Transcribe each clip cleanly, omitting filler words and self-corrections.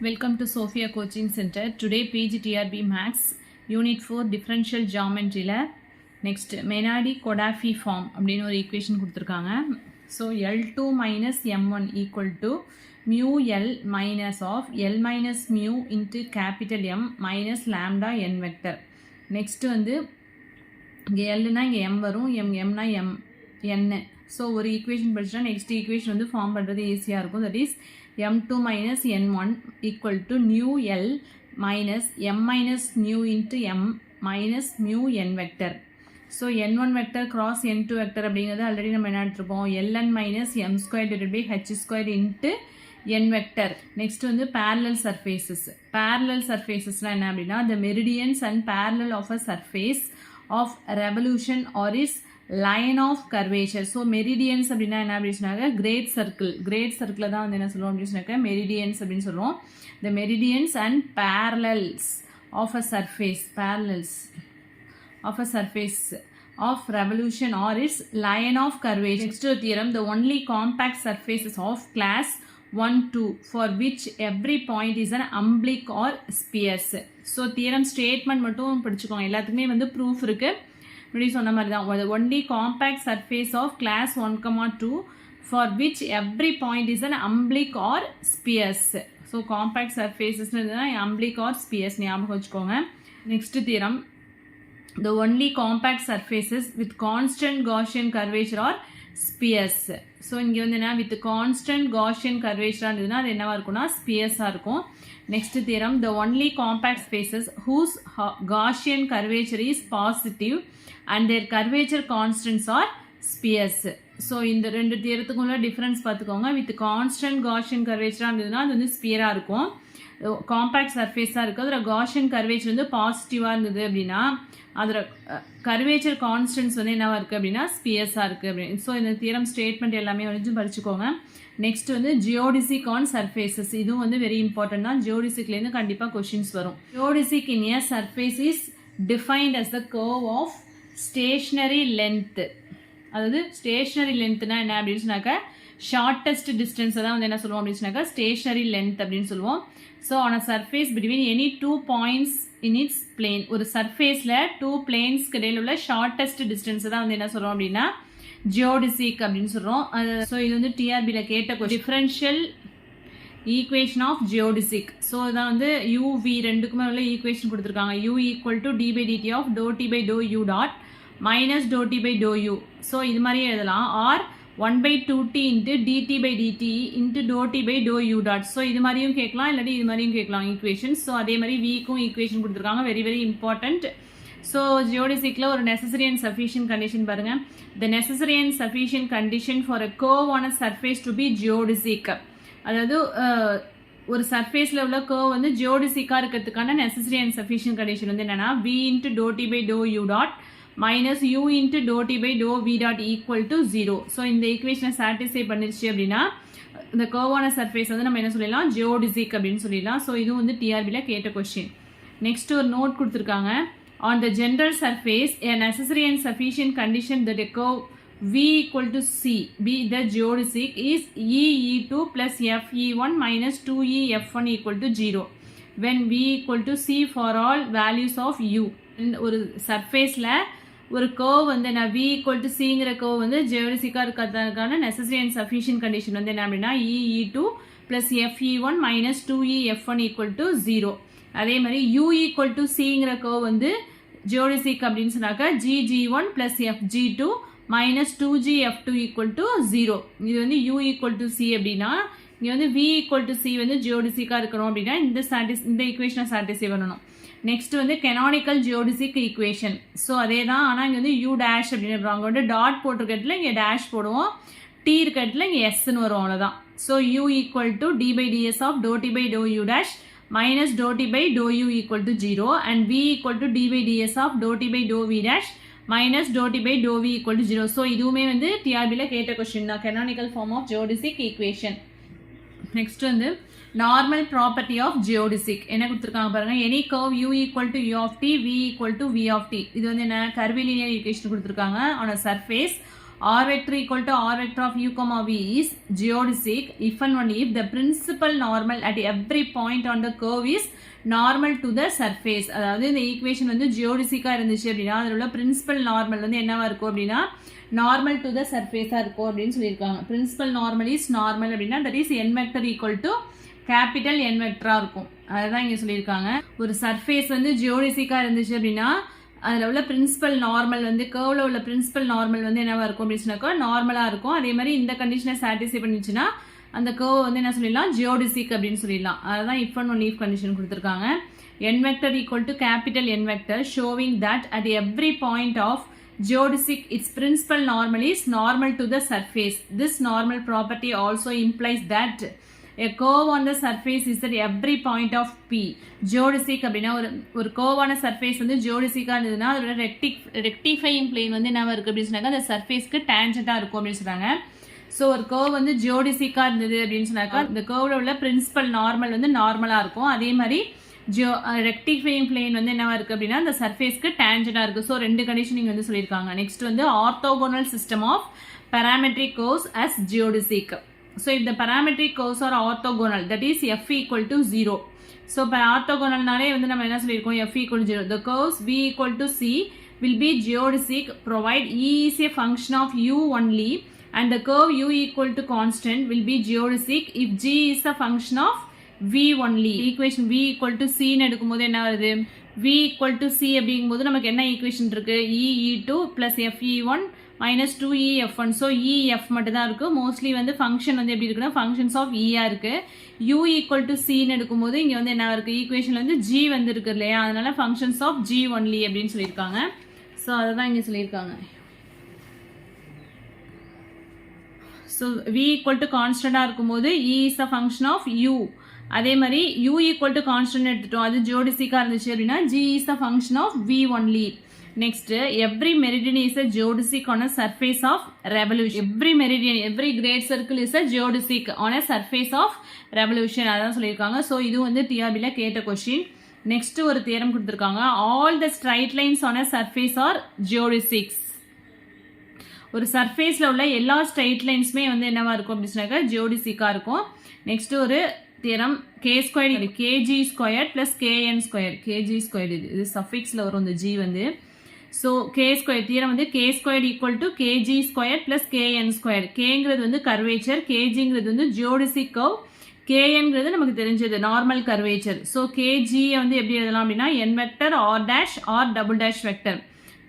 Welcome to Sophia Coaching Center. Today PGTRB Max Unit 4 Differential Geometry next Menard-Kodafi form அப்படின்னு ஒரு equation கொடுத்திருக்காங்க. So L2 minus M1 equal to mu L minus of L minus mu into capital M minus lambda n vector. Next வந்து இங்கே Lனா இங்கே M வரும், Mனா M n. So ஒரு equation படிச்சுட்டா next equation வந்து form பண்ணுறது ஈஸியாக இருக்கும். That is m2 minus n1 equal to nu L minus m minus nu into m minus mu n vector. So n1 vector cross n2 vector அப்படிங்கிறது already நம்ம என்ன எடுத்துருப்போம், ln minus m square divided by h square into n vector. Next வந்து parallel surfaces. Parallel surfacesனா என்ன அப்படின்னா the meridians and parallel of a surface of revolution or its line of curvature. So meridians அப்படின்னா என்ன அப்படின்னு சொன்னாங்க, great circle தான் வந்து என்ன சொல்லுவோம் அப்படின்னு சொன்னாக்க மெரிடியன்ஸ் அப்படின்னு சொல்லுவோம். the meridians and parallels of a surface of revolution or its line of curvature. Next theorem, the only compact surfaces of class 1-2 for which every point is an oblique or spheres. So theorem statement மட்டும் படிச்சுக்கோங்க, எல்லாத்துக்குமே வந்து proof இருக்கு. இப்படி சொன்ன மாதிரி தான், only compact surface of class 1,2 for which every point is an umbilic or spheres. So compact சர்ஃபேஸஸ்னா அம்பிளிக் ஆர் ஸ்பியர்ஸ் ஞாபகம் வச்சுக்கோங்க. Next theorem, the only compact surfaces with constant Gaussian curvature are spheres. So இங்கே வந்து என்ன, with constant Gaussian கர்வேச்சராக இருந்ததுன்னா அது என்னவா இருக்கும்னா ஸ்பியர்ஸாக இருக்கும். Next theorem, the only compact spaces whose Gaussian curvature is positive and their curvature constants are spheres. So இந்த ரெண்டு தியரத்துக்கும் உள்ள டிஃப்ரென்ஸ் பார்த்துக்கோங்க. வித் கான்ஸ்டன்ட் காஷியன் கர்வேச்சராக இருந்ததுன்னா அது வந்து ஸ்பியராக இருக்கும், காம்பேக்ட் சர்ஃபேஸாக இருக்குது. அதில் காஷியன் கர்வேச்சர் வந்து பாசிட்டிவாக இருந்தது அப்படின்னா அதில் கர்வேச்சர் கான்ஸ்டன்ட்ஸ் வந்து என்னவா இருக்குது அப்படின்னா ஸ்பியர்ஸாக இருக்குது அப்படின்னு. ஸோ இந்த தியரம் ஸ்டேட்மெண்ட் எல்லாமே வந்து படிச்சுக்கோங்க. நெக்ஸ்ட் வந்து ஜியோடிசிக் ஆன் சர்ஃபேசஸ், இதுவும் வந்து வெரி இம்பார்ட்டன்ட் தான். ஜியோடிசிக்லேருந்து கண்டிப்பாக கொஷின்ஸ் வரும். Geodesic in a surface is defined as the curve of stationary length. அதாவது ஸ்டேஷ்னரி லென்த்னா என்ன அப்படின்னு சொன்னாக்கா ஷார்ட்டஸ்ட் டிஸ்டன்ஸை தான் வந்து என்ன சொல்லுவோம் அப்படின்னு சொன்னாக்கா ஸ்டேஷ்னரி லென்த் அப்படின்னு சொல்லுவோம். So on a surface between any 2 points in its plane, ஒரு சர்ஃபேஸில் 2 planesக்கு இடையில் உள்ள ஷார்ட்டஸ்ட் டிஸ்டன்ஸை தான் வந்து என்ன சொல்கிறோம் அப்படின்னா ஜியோடிசிக் அப்படின்னு சொல்கிறோம். ஸோ இது வந்து டிஆர்பியில் கேட்ட differential equation of geodesic. So இதான் வந்து யூவி ரெண்டுக்குமே உள்ள ஈக்குவேஷன் கொடுத்துருக்காங்க. u equal to d by d t of to D by to u dot minus to D by to u. So இது மாதிரியே எழுதலாம், or 1/2t into dt by dt into dou t by dou u dot. So இது மாதிரியும் கேட்கலாம், இல்லாட்டி இது மாதிரியும் கேட்கலாம் ஈக்குவேஷன்ஸ். ஸோ அதே மாதிரி விக்கும் ஈக்குவேஷன் கொடுத்துருக்காங்க, வெரி வெரி இம்பார்ட்டன்ட். ஸோ ஜியோடிசிக்கில் ஒரு நெசசரி அண்ட் சஃபிஷியன்ட் கண்டிஷன் பாருங்க. The necessary and sufficient condition for a curve on a surface to be geodesic. அதாவது ஒரு சர்ஃபேஸில் உள்ள கர்வ் வந்து ஜியோடிசிக்காக இருக்கிறதுக்கான நெசசரி அண்ட் சஃபிஷியன்ட் கண்டிஷன் வந்து என்னன்னா v into dou t by dou u dot minus u into dou t by dou v dot equal to 0. So இந்த ஈக்குவேஷனை சாட்டிஸ்ஃபை பண்ணிருச்சு அப்படின்னா இந்த கர்வான சர்ஃபேஸ் வந்து நம்ம என்ன சொல்லிடலாம், ஜியோடிசிக் அப்படின்னு சொல்லிடலாம். ஸோ இதுவும் வந்து டிஆர்பியில் கேட்ட கொஸ்டின். நெக்ஸ்ட் ஒரு நோட் கொடுத்துருக்காங்க. On the general surface a necessary and sufficient condition that a curve v equal to c be the geodesic is e2 plus fe1 minus 2e f1 equal to 0 when v equal to c for all values of u. ஒரு சர்ஃபேஸில் ஒரு curve வந்து நான் v equal to சிங்கிற curve வந்து ஜியோடிசிக்காக இருக்கிறதுக்கான necessary and sufficient condition வந்து என்ன அப்படின்னா e2 plus fe1 minus 2e f1 equal to 0. அதே மாதிரி u ஈக்குவல் டு சிங்கிற கர்வ் வந்து ஜியோடிசிக் அப்படின்னு சொன்னாக்கா gg1 plus fg2 minus 2gf2 equal to 0. இது வந்து u ஈக்குவல் டு சி அப்படின்னா இங்கே வந்து v ஈக்குவல் டு சி வந்து ஜியோடிசிக்காக இருக்கணும் அப்படின்னா இந்த ஈக்குவேஷனை சாட்டிஸ்ஃபை பண்ணணும். நெக்ஸ்ட் வந்து கெனானிக்கல் ஜியோடிசிக் ஈக்குவேஷன். ஸோ அதே தான், ஆனால் இங்கே வந்து யூ டேஷ் அப்படின்னு அங்கே வந்து டாட் போட்டிருக்கட்டில் இங்கே டேஷ் போடுவோம், டி இருக்கட்டில் இங்கே எஸ்ன்னு வரும், அவ்வளோதான். So u equal to d by ds of to D by to u dash minus to D by to u equal to 0 and v equal to d by ds of to D by do v dash minus to D by do v equal to 0. So இதுவுமே வந்து டிஆர்பியில் கேட்ட question தான், canonical form of geodesic equation. Next வந்து normal property of geodesic என்ன கொடுத்துருக்காங்க பாருங்க. Any curve u equal to u of t v equal to v of t. இது வந்து என்ன கர்விலினியர் ஈக்குவேஷன் கொடுத்துருக்காங்க. On a surface r vector equal to r vector of u comma v is geodesic if and only if the principal normal at every point on the curve is normal to the surface. அதாவது இந்த equation வந்து ஜியோடிசிக்கா இருந்துச்சு அப்படின்னா அதில் உள்ள principal normal வந்து என்னவா இருக்கும் அப்படின்னா நார்மல் டு த சர்ஃபேஸாக இருக்கும் அப்படின்னு சொல்லியிருக்காங்க. பிரின்சிபல் நார்மல் இஸ் நார்மல் அப்படின்னா that is n vector equal to capital n வெக்டராக இருக்கும். அதுதான் இங்கே சொல்லியிருக்காங்க. ஒரு சர்ஃபேஸ் வந்து ஜியோடிசிக்கா இருந்துச்சு அப்படின்னா அதில் உள்ள பிரின்சிபல் நார்மல் வந்து கர்வில் உள்ள பிரின்சிபல் நார்மல் வந்து என்னவா இருக்கும் அப்படின்னு சொன்னாக்கா நார்மலாக இருக்கும். அதே மாதிரி இந்த கண்டிஷனை சாட்டிஸ்ஃபை பண்ணிச்சுன்னா அந்த கர்வ் வந்து என்ன சொல்லிடலாம் ஜியோடிசிக் அப்படின்னு சொல்லிடலாம். அதுதான் if and one if condition கொடுத்துருக்காங்க. n vector equal to capital N vector showing that at every point of geodesic its principal normal is normal to the surface. This normal property also implies that a curve on the surface is at every point of P. Geodesic அப்படின்னா ஒரு curve-ஆன surface வந்து geodesic-ஆ இருந்ததுன்னா அதோட rectifying plane வந்து என்ன இருக்கு அப்படின்னு சொன்னாக்க அந்த surface-க்கு tangent-ஆ இருக்கும் அப்படின்னு சொல்றாங்க. ஸோ ஒரு கர்வ் வந்து ஜியோடிசிக்கா இருந்தது அப்படின்னு சொன்னாக்கா இந்த கர்வ்ல உள்ள பிரின்சிபல் நார்மல் வந்து நார்மலாக இருக்கும். அதே மாதிரி ரெக்டிஃபையிங் பிளேன் வந்து என்னவா இருக்கு அப்படின்னா அந்த சர்ஃபேஸ்க்கு டேஞ்சண்டா இருக்கு. ஸோ ரெண்டு கண்டிஷன் இங்கே வந்து சொல்லியிருக்காங்க. நெக்ஸ்ட் வந்து orthogonal system of parametric curves as geodesic. So if the parametric curves are orthogonal, that is f equal to 0. So இப்போ ஆர்த்தோகோனல்னாலே வந்து நம்ம என்ன சொல்லியிருக்கோம் f equal to 0. The curves v equal to c will be geodesic provide e is a function of u only. And the curve u equal to constant will be geodesic if g is a function of v only. Equation v equal to c ன்னு எடுக்கும்போது என்ன வருது v equal to c அப்படிங்கும்போது நமக்கு என்ன equation இருக்கு e(e2 plus fe1 minus 2e(f1). So e(f) மட்டும் தான் இருக்கு. மோஸ்ட்லி வந்து ஃபங்க்ஷன் வந்து எப்படி இருக்குன்னா ஃபங்க்ஷன்ஸ் ஆஃப் e-ஆ இருக்கு. u equal to c ன்னு எடுக்கும்போது இங்கே வந்து என்ன இருக்கு ஈக்குவேஷன் வந்து g வந்து இருக்கு இல்லையா, அதனால ஃபங்க்ஷன்ஸ் ஆஃப் g only அப்படின்னு சொல்லியிருக்காங்க. ஸோ அதை தான் இங்கே சொல்லியிருக்காங்க. ஸோ v equal to கான்ஸ்டண்டாக இருக்கும்போது e is a function of u. அதே மாதிரி u equal to கான்ஸ்டன்ட் எடுத்துட்டோம், அது ஜியோடிசிக்காக இருந்துச்சு அப்படின்னா g is a function of v only. Next every meridian is a geodesic on a surface of revolution. Every meridian every great circle is a geodesic on a surface of revolution. அதான் சொல்லியிருக்காங்க. So இது வந்து டிஆர்பியில் கேட்ட question. Next ஒரு theorem கொடுத்துருக்காங்க. All the straight lines on a surface are geodesics. ஒரு சர்ஃபேஸில் உள்ள எல்லா ஸ்ட்ரைட் லைன்ஸுமே வந்து என்னவா இருக்கும் அப்படின்னு சொன்னாக்கா ஜியோடிசிக்காக இருக்கும். நெக்ஸ்ட் ஒரு theorem k square k g square plus k n square. K g square இது சஃபிக்ஸில் வரும் இந்த ஜி வந்து. ஸோ கே ஸ்கொயர் தியரம் வந்து k square equal to k g square plus k n square. கேங்கிறது வந்து கர்வேச்சர், கேஜிங்கிறது வந்து ஜியோடிசிக் கர்வ், கேஎன்கிறது நமக்கு தெரிஞ்சது நார்மல் கர்வேச்சர். ஸோ கேஜியை வந்து எப்படி எழுதலாம் அப்படின்னா n vector r dash r double dash vector.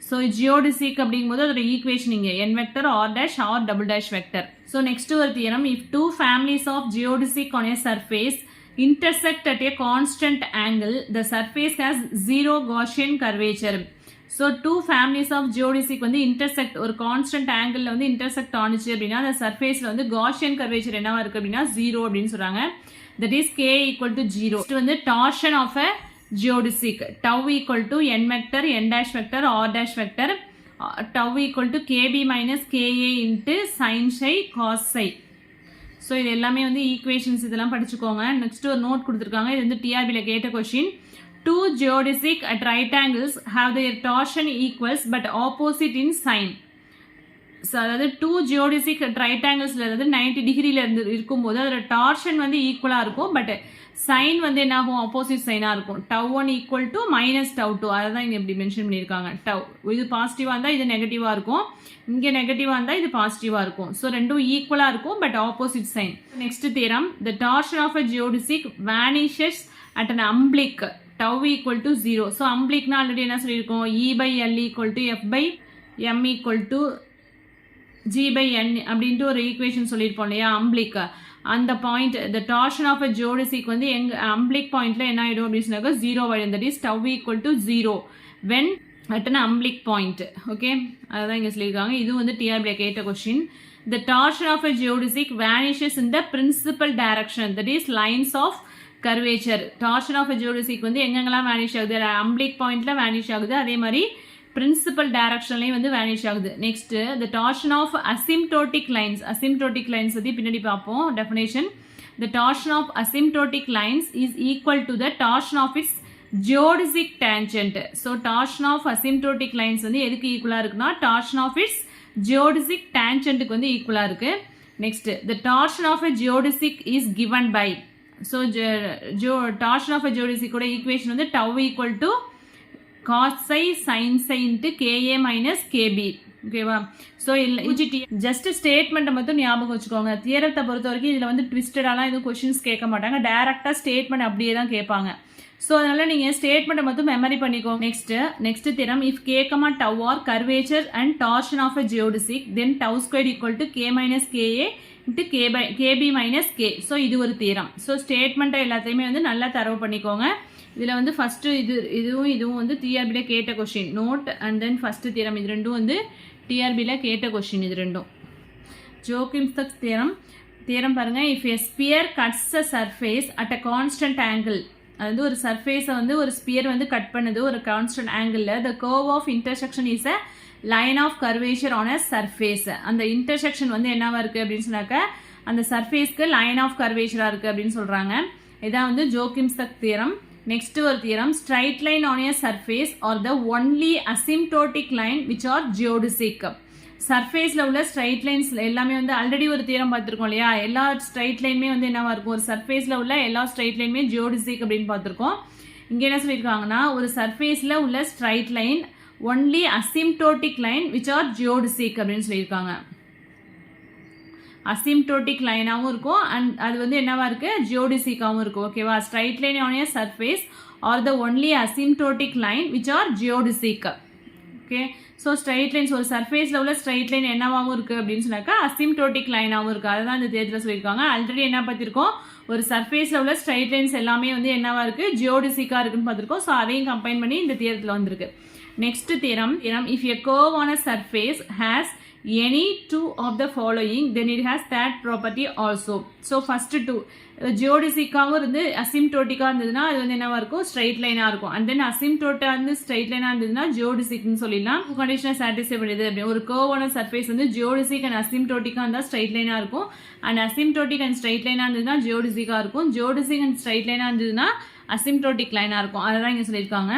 So geodesic அப்படிங்கும்போது அதோட ஈக்குவேஷன் இங்கே n vector r dash r double dash vector. So next ஒரு theorem if two families of geodesic on a surface intersect at a constant angle the surface has zero Gaussian curvature. So two families of geodesic வந்து intersect ஒரு constant ஆங்கிளில் வந்து intersect ஆனிச்சு அப்படின்னா அந்த சர்ஃபேஸில் வந்து காஷியன் கர்வேச்சர் என்னவா இருக்குது அப்படின்னா 0 அப்படின்னு சொல்கிறாங்க. That is k equal to 0. Next வந்து torsion of a geodesic tau equal to n vector n dash vector r dash vector tau equal to kb minus ka into sin psi cos psi. So இது எல்லாமே வந்து equations இதெல்லாம் படிச்சுக்கோங்க. Next ஒரு note கொடுத்துருக்காங்க. இது வந்து டிஆர்பியில் கேட்ட question. Two geodesic at right angles have their torsion equals but opposite in sign. So அதாவது டூ ஜியோடிசிக் ரைட் ஆங்கிள்ஸில் அதாவது 90 டிகிரியில் இருந்து இருக்கும்போது அதோட டார்ஷன் வந்து ஈக்குவலாக இருக்கும். பட் சைன் வந்து என்ன ஆகும் ஆப்போசிட் சைனாக இருக்கும். டவ்1 ஈக்குவல் டு மைனஸ் டவ்2. அதை தான் இங்கே இப்படி மென்ஷன் பண்ணியிருக்காங்க. டவ் இது பாசிட்டிவாக இருந்தால் இது நெகட்டிவாக இருக்கும், இங்கே நெகட்டிவாக இருந்தால் இது பாசிட்டிவாக இருக்கும். ஸோ ரெண்டும் ஈக்குவலாக இருக்கும் but opposite sign. Next theorem the torsion of a geodesic vanishes at an umbilic tau equal to 0. So அம்பிளிக்னா ஆல்ரெடி என்ன சொல்லியிருக்கோம் E/L equal to F/M equal to G/N அப்படின்ட்டு ஒரு ஈக்குவேஷன் சொல்லியிருப்போம் இல்லையா அம்பிளிக். அந்த point the torsion of a geodesic வந்து எங்க அம்பிளிக் பாயிண்ட்ல என்ன ஆயிடும் அப்படின்னு சொன்னாக்க 0 ஆயிடும். That is tau equal to 0 when at an umbilic point. Okay, அதுதான் இங்கே சொல்லியிருக்காங்க. இது வந்து டிஆர்பியில் கேட்ட question. The torsion of a geodesic vanishes in the principal direction that is lines of curvature. Torsion of a geodesic வந்து எங்கெங்கெல்லாம் vanish ஆகுது அம்பிளிக் பாயிண்ட்ல வேனிஷ் ஆகுது, அதே மாதிரி பிரின்சிபல் டைரக்ஷன்லையும் வந்து வேனிஷ் ஆகுது. Next the torsion of asymptotic lines. Asymptotic lines பற்றி பின்னாடி பார்ப்போம் definition. The torsion of asymptotic lines is equal to the torsion of its geodesic tangent. So torsion of asymptotic lines வந்து எதுக்கு ஈக்குவலாக இருக்குன்னா டார்ஷன் ஆஃப் இட்ஸ் ஜியோடிசிக் டேன்ஜென்ட்டுக்கு வந்து ஈக்குவலாக இருக்குது. Next the torsion of a geodesic is given by. So torsion of a geodesic ஓட equation வந்து tau equal to cos psi sin psi into ka minus kb. ஓகேவா? ஸோ இல்லை just ஸ்டேட்மெண்ட்டை மட்டும் ஞாபகம் வச்சுக்கோங்க. தியரத்தை பொறுத்த வரைக்கும் இதில் வந்து ட்விஸ்டடாலாம் எதுவும் கொஷின்ஸ் கேட்க மாட்டாங்க. டேரெக்டாக ஸ்டேட்மெண்ட் அப்படியே தான் கேட்பாங்க. ஸோ அதனால் நீங்கள் ஸ்டேட்மெண்ட்டை மட்டும் மெமரி பண்ணிக்கோங்க. Next theorem if k comma tau are curvature and torsion of a geodesic then tau square equal to k minus k a into k b minus k. So இது ஒரு தியரம். ஸோ ஸ்டேட்மெண்ட்டை எல்லாத்தையுமே வந்து நல்லா தரவு பண்ணிக்கோங்க. இதில் வந்து ஃபஸ்ட்டு இதுவும் வந்து டிஆர்பியில் கேட்ட question note and then first theorem இது ரெண்டும் வந்து டிஆர்பியில் கேட்ட கொஷின் இது ரெண்டும். ஜோகிம்ஸ் தியரம் பாருங்கள். If a sphere cuts a surface at a constant angle, அது வந்து ஒரு சர்ஃபேஸை வந்து ஒரு ஸ்பியர் வந்து கட் பண்ணுது ஒரு கான்ஸ்டன்ட் ஆங்கிளில், the curve of intersection is a line of curvature on a surface. அந்த இன்டர்செக்ஷன் வந்து என்னவா இருக்குது அப்படின்னு சொன்னாக்க அந்த சர்ஃபேஸ்க்கு லைன் ஆஃப் கர்வேச்சராக இருக்குது அப்படின்னு சொல்கிறாங்க. இதான் வந்து ஜோகிம்ஸ் தியரம். நெக்ஸ்ட் ஒரு theorem straight line on a surface are the only asymptotic line which are geodesic. சர்ஃபேஸில் உள்ள ஸ்ட்ரைட் லைன்ஸ் எல்லாமே வந்து ஆல்ரெடி ஒரு தியரம் பார்த்துருக்கோம் இல்லையா? எல்லா ஸ்ட்ரைட் லைனுமே வந்து என்னவா இருக்கும், ஒரு சர்ஃபேஸில் உள்ள எல்லா ஸ்ட்ரைட் லைனுமே ஜியோடிசிக் அப்படின்னு பார்த்துருக்கோம். இங்கே என்ன சொல்லியிருக்காங்கன்னா ஒரு சர்ஃபேஸில் உள்ள straight line only asymptotic line which are geodesic அப்படின்னு சொல்லியிருக்காங்க. அசிம்டோட்டிக் லைனாகவும் இருக்கும் அண்ட் அது வந்து என்னவா இருக்குது ஜியோடிசிக்காகவும் இருக்கும். ஓகேவா? Straight line on a surface are the only asymptotic line which are geodesic. Okay, so straight lines ஒரு சர்ஃபேஸில் உள்ள ஸ்ட்ரைட் லைன் என்னவாகவும் இருக்குது அப்படின்னு சொன்னாக்கா அசிம்டோட்டிக் லைனாகவும் இருக்குது. அதுதான் இந்த தேர்தலில் சொல்லியிருக்காங்க. ஆல்ரெடி என்ன பார்த்திருக்கோம், ஒரு சர்ஃபேஸில் உள்ள ஸ்ட்ரைட் லைன்ஸ் எல்லாமே வந்து என்னவா இருக்குது ஜியோடிசிக்காக இருக்குன்னு பார்த்துருக்கோம். ஸோ அதையும் கம்பைன் பண்ணி இந்த தேர்தலில் வந்திருக்கு. Next theorem if a curve on a surface has any two of the following then it has that property also. So first two ஜியோடிசிக்காகவும் இருந்து அசிம்டோட்டிக்காக இருந்ததுன்னா அது வந்து என்னவா இருக்கும் ஸ்ட்ரைட் லைனாக இருக்கும். அண்ட் தென் அசிம்டோட்டாக இருந்து ஸ்ட்ரைட் லைனாக இருந்ததுன்னா ஜியோடிசிக்னு சொல்லிடலாம். கண்டிஷனை சாட்டிஸ்ஃபை பண்ணுது அப்படின்னு ஒரு கர்வான சர்ஃபேஸ் வந்து ஜியோடிசிக் அண்ட் அசிம்டோட்டிக்காக இருந்தால் ஸ்ட்ரைட் லைனாக இருக்கும். அண்ட் அசிம்டோட்டிக் அண்ட் ஸ்ட்ரைட் லைனாக இருந்ததுன்னா ஜியோடிசிக்காக இருக்கும். ஜியோடிசிக் அண்ட் ஸ்ட்ரைட் லைனாக இருந்ததுன்னா அசிம்டோட்டிக் லைனாக இருக்கும். அதை தான் இங்கே சொல்லியிருக்காங்க.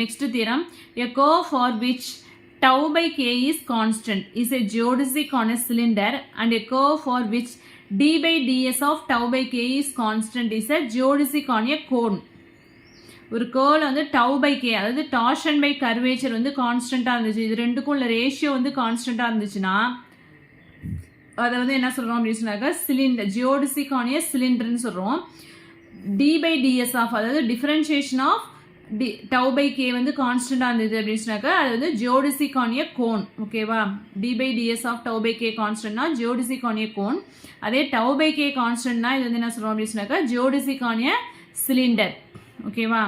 Next theorem a curve for which tau by k is constant is a geodesic on a cylinder and a curve for which d by ds of tau by k is constant is a geodesic on a cone. ஒரு கேர்ல வந்து tau by k அதாவது torsion by curvature வந்து கான்ஸ்டன்ட்டாக இருந்துச்சு. இது ரெண்டுக்கும் உள்ள ratio வந்து கான்ஸ்டன்ட்டாக இருந்துச்சுன்னா அதை வந்து என்ன சொல்கிறோம் அப்படின்னு சொன்னாக்க சிலிண்டர் ஜியோடிசிக் ஆன் ஏ சிலிண்டர்னு சொல்கிறோம். d by ds of அதாவது differentiation of tau by k வந்து கான்ஸ்டன்டாக இருந்தது அப்படின்னு சொன்னாக்கா அது வந்து ஜியோடிசிக் ஆன் ஏ கோன். ஓகேவா? d by ds ஆஃப் tau by k கான்ஸ்டன்ட்னா ஜியோடிசிக் ஆன் ஏ கோன். அதே tau by k கான்ஸ்டன்ட்னா இது வந்து என்ன சொல்கிறோம் அப்படின்னு சொன்னாக்கா ஜியோடிசிக் ஆன் ஏ சிலிண்டர். ஓகேவா?